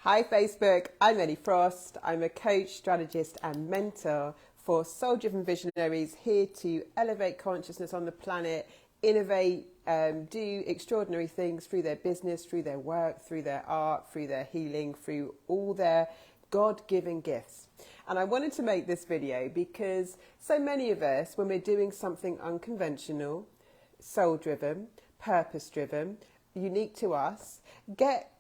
Hi Facebook, I'm Ellie Frost. I'm a coach, strategist and mentor for soul-driven visionaries here to elevate consciousness on the planet, innovate, do extraordinary things through their business, through their work, through their art, through their healing, through all their God-given gifts. And I wanted to make this video because so many of us, when we're doing something unconventional, soul-driven, purpose-driven, unique to us, get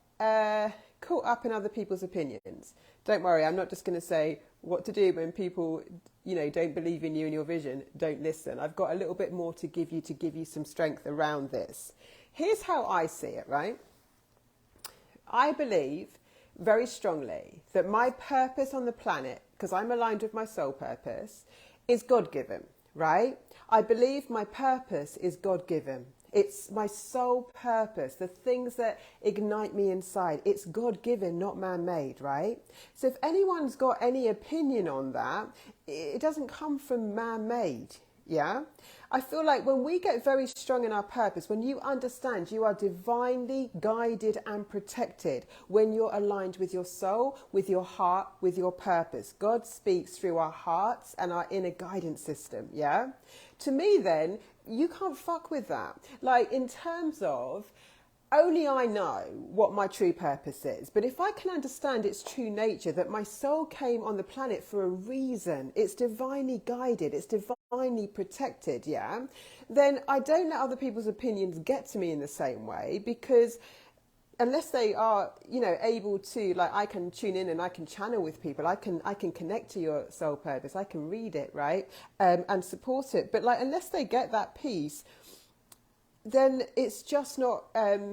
caught up in other people's opinions. Don't worry, I'm not just going to say what to do when people, don't believe in you and your vision. Don't listen. I've got a little bit more to give you some strength around this. Here's how I see it, right? I believe very strongly that my purpose on the planet, because I'm aligned with my soul purpose, is God-given, right? I believe my purpose is God-given. It's my soul purpose, the things that ignite me inside. It's God-given, not man-made, right? So if anyone's got any opinion on that, it doesn't come from man-made, yeah? I feel like when we get very strong in our purpose, when you understand you are divinely guided and protected, when you're aligned with your soul, with your heart, with your purpose. God speaks through our hearts and our inner guidance system, yeah? To me then, you can't fuck with that. Like in terms of, only I know what my true purpose is. But if I can understand its true nature, that my soul came on the planet for a reason, it's divinely guided, it's divinely protected, yeah, then I don't let other people's opinions get to me in the same way, because unless they are, able to, like, I can tune in and I can channel with people, I can connect to your soul purpose, I can read it, right, and support it. But like, unless they get that piece, then it's just not, they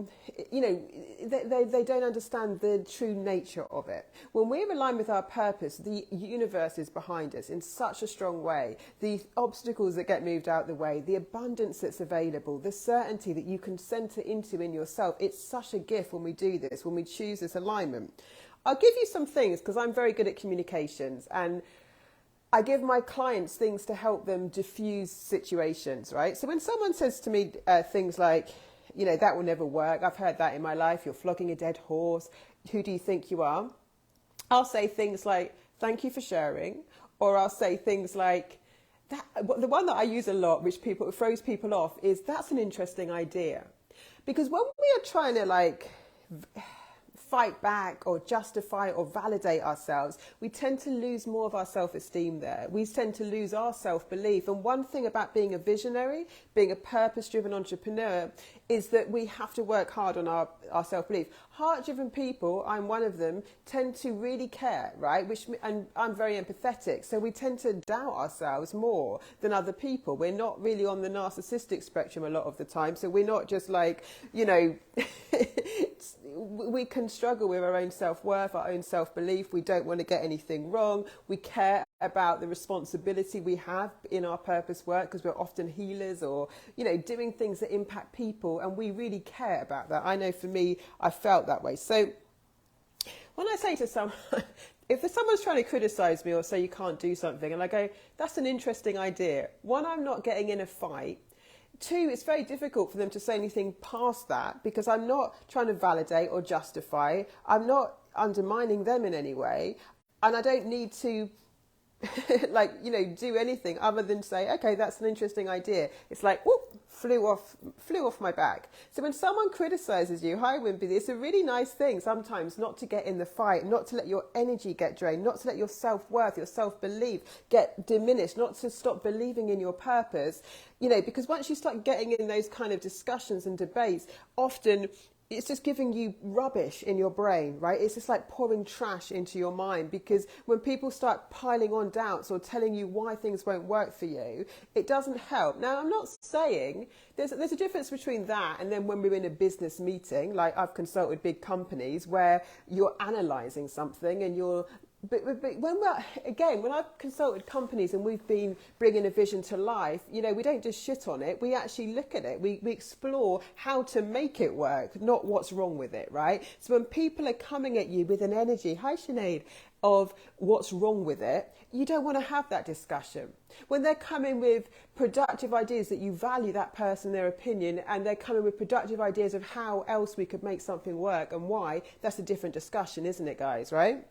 don't understand the true nature of it. When we're aligned with our purpose, the universe is behind us in such a strong way. The obstacles that get moved out the way, the abundance that's available, the certainty that you can center into in yourself. It's such a gift when we do this, when we choose this alignment. I'll give you some things because I'm very good at communications, and I give my clients things to help them diffuse situations, right? So when someone says to me things like, that will never work, I've heard that in my life, you're flogging a dead horse, who do you think you are? I'll say things like, thank you for sharing. Or I'll say things like, the one that I use a lot, which throws people off, is that's an interesting idea. Because when we are trying to fight back or justify or validate ourselves, we tend to lose more of our self-esteem there. We tend to lose our self-belief. And one thing about being a visionary, being a purpose-driven entrepreneur, is that we have to work hard on our self-belief. Heart-driven people, I'm one of them, tend to really care, right? And I'm very empathetic. So we tend to doubt ourselves more than other people. We're not really on the narcissistic spectrum a lot of the time. So we're not just like, we can struggle with our own self-worth, our own self-belief. We don't want to get anything wrong. We care about the responsibility we have in our purpose work because we're often healers or, doing things that impact people, and we really care about that. I know for me, I felt that way. So when I say to someone, if someone's trying to criticize me or say you can't do something, and I go, that's an interesting idea. One, I'm not getting in a fight. Two, it's very difficult for them to say anything past that because I'm not trying to validate or justify. I'm not undermining them in any way. And I don't need to do anything other than say, okay, that's an interesting idea. It's like, whoop, flew off my back. So when someone criticizes you, hi Wimpy, it's a really nice thing sometimes not to get in the fight, not to let your energy get drained, not to let your self-worth, your self-belief get diminished, not to stop believing in your purpose, because once you start getting in those kind of discussions and debates, often it's just giving you rubbish in your brain, right? It's just like pouring trash into your mind, because when people start piling on doubts or telling you why things won't work for you, it doesn't help. Now, I'm not saying there's a difference between that and then when we're in a business meeting, like I've consulted big companies where you're analysing something and you're but when I've consulted companies and we've been bringing a vision to life, we don't just shit on it. We actually look at it. We explore how to make it work, not what's wrong with it, right? So when people are coming at you with an energy, hi Sinead, of what's wrong with it, you don't want to have that discussion. When they're coming with productive ideas that you value that person, their opinion, and they're coming with productive ideas of how else we could make something work and why, that's a different discussion, isn't it, guys, right?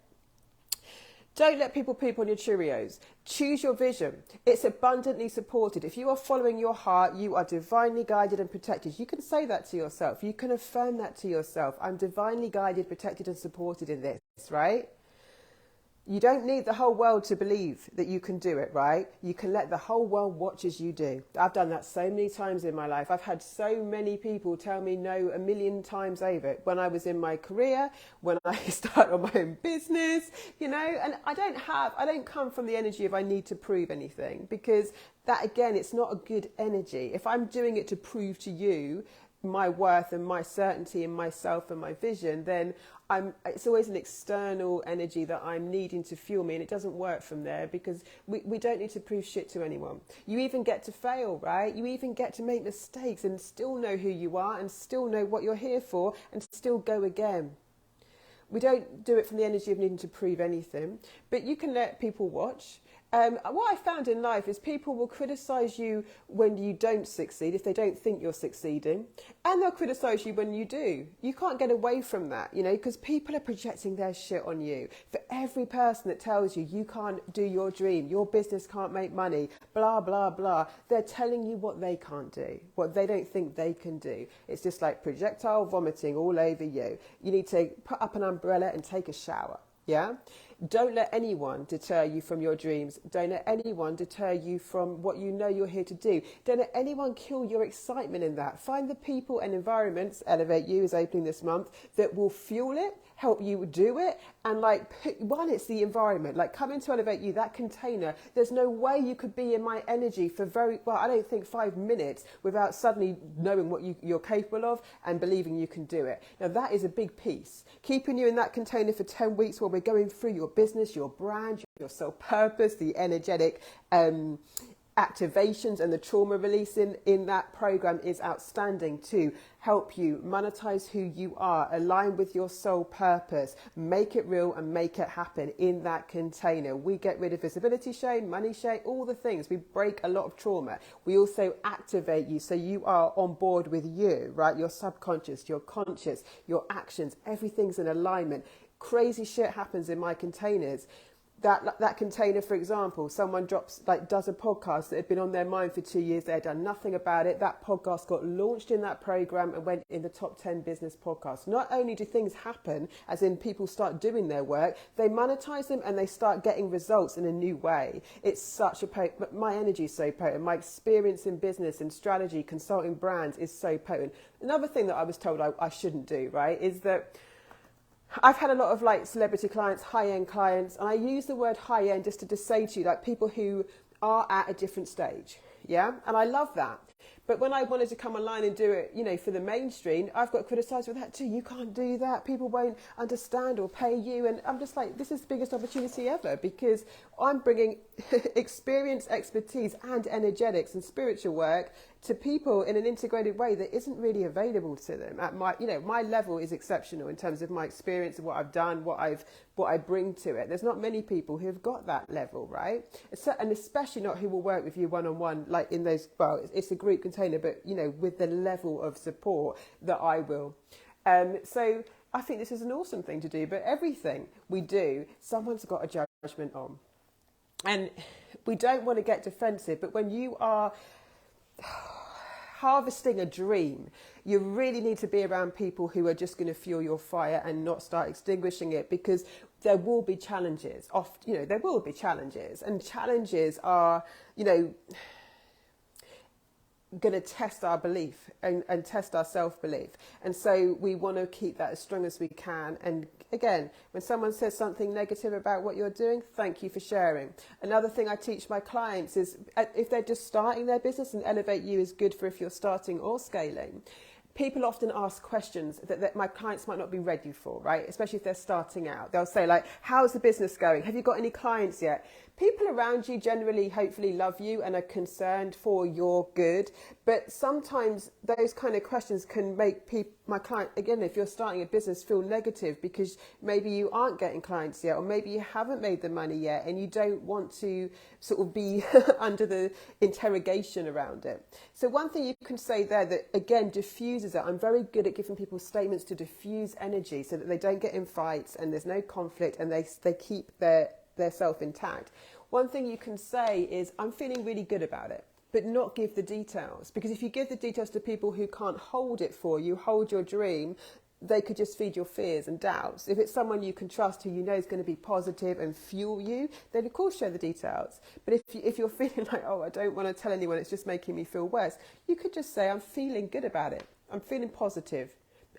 Don't let people poop on your Cheerios. Choose your vision. It's abundantly supported. If you are following your heart, you are divinely guided and protected. You can say that to yourself. You can affirm that to yourself. I'm divinely guided, protected and supported in this, right? You don't need the whole world to believe that you can do it, right? You can let the whole world watch as you do. I've done that so many times in my life. I've had so many people tell me no a million times over. When I was in my career, when I started on my own business, and I don't come from the energy of I need to prove anything, because that, again, it's not a good energy. If I'm doing it to prove to you my worth and my certainty in myself and my vision, then it's always an external energy that I'm needing to fuel me, and it doesn't work from there, because we don't need to prove shit to anyone. You even get to fail, right? You even get to make mistakes and still know who you are and still know what you're here for and still go again. We don't do it from the energy of needing to prove anything, but you can let people watch. What I found in life is people will criticise you when you don't succeed, if they don't think you're succeeding, and they'll criticise you when you do. You can't get away from that, because people are projecting their shit on you. For every person that tells you you can't do your dream, your business can't make money, blah, blah, blah, they're telling you what they can't do, what they don't think they can do. It's just like projectile vomiting all over you. You need to put up an umbrella and take a shower, yeah? Don't let anyone deter you from your dreams. Don't let anyone deter you from what you know you're here to do. Don't let anyone kill your excitement in that. Find the people and environments, Elevate You is opening this month, that will fuel it, help you do it, and it's the environment. Come into Elevate You, that container, there's no way you could be in my energy for I don't think 5 minutes without suddenly knowing what you're capable of and believing you can do it. Now that is a big piece. Keeping you in that container for 10 weeks while we're going through your business, your brand, your self-purpose, the energetic activations and the trauma releasing in that program is outstanding to help you monetize who you are, align with your soul purpose, make it real and make it happen in that container. We get rid of visibility shame, money shame, all the things. We break a lot of trauma. We also activate you so you are on board with you, right? Your subconscious, your conscious, your actions, everything's in alignment. Crazy shit happens in my containers. That container, for example, someone does a podcast that had been on their mind for 2 years. They had done nothing about it. That podcast got launched in that program and went in the top 10 business podcasts. Not only do things happen, as in people start doing their work, they monetize them and they start getting results in a new way. It's such a potent, my energy is so potent. My experience in business and strategy, consulting brands is so potent. Another thing that I was told I shouldn't do, right, is that I've had a lot of celebrity clients, high-end clients, and I use the word high-end just to say to you, people who are at a different stage, yeah? And I love that. But when I wanted to come online and do it, for the mainstream, I've got criticised for that too. You can't do that. People won't understand or pay you. And I'm just this is the biggest opportunity ever, because I'm bringing experience, expertise and energetics and spiritual work to people in an integrated way that isn't really available to them. At my level is exceptional in terms of my experience of what I've done, what I bring to it. There's not many people who've got that level, right? And especially not who will work with you one-on-one, in those, it's a group container, but, with the level of support that I will. So I think this is an awesome thing to do, but everything we do, someone's got a judgment on. And we don't want to get defensive, but when you are harvesting a dream, you really need to be around people who are just going to fuel your fire and not start extinguishing it, because there will be challenges. There will be challenges, and challenges are, going to test our belief and test our self-belief. And so we want to keep that as strong as we can. And again, when someone says something negative about what you're doing, thank you for sharing. Another thing I teach my clients is if they're just starting their business, and Elevate You is good for if you're starting or scaling. people often ask questions that my clients might not be ready for, right? Especially if they're starting out. They'll say like, how's the business going? Have you got any clients yet? People around you generally, hopefully, love you and are concerned for your good. But sometimes those kind of questions can make my client, again, if you're starting a business, feel negative because maybe you aren't getting clients yet, or maybe you haven't made the money yet and you don't want to sort of be under the interrogation around it. So one thing you can say there that, again, diffuses it. I'm very good at giving people statements to diffuse energy so that they don't get in fights and there's no conflict and they keep their self intact. One thing you can say is, I'm feeling really good about it, but not give the details. Because if you give the details to people who can't hold it for you, hold your dream, they could just feed your fears and doubts. If it's someone you can trust who you know is going to be positive and fuel you, then of course share the details. But if you're feeling like, oh, I don't want to tell anyone, it's just making me feel worse, you could just say, I'm feeling good about it. I'm feeling positive.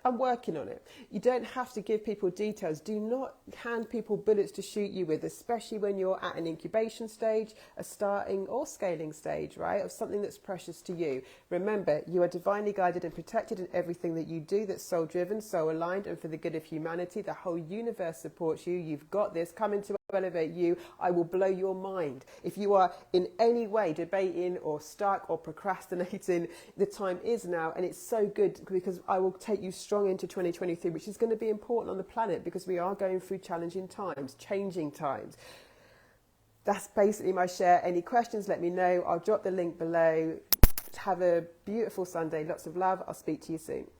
I'm working on it. You don't have to give people details. Do not hand people bullets to shoot you with, especially when you're at an incubation stage, a starting or scaling stage, right, of something that's precious to you. Remember, you are divinely guided and protected in everything that you do that's soul-driven, soul-aligned, and for the good of humanity. The whole universe supports you. You've got this. Come into elevate you. I will blow your mind. If you are in any way debating or stuck or procrastinating, the time is now, and it's so good because I will take you strong into 2023, which is going to be important on the planet because we are going through challenging times, changing times. That's basically my share. Any questions, let me know. I'll drop the link below. Have a beautiful Sunday. Lots of love. I'll speak to you soon.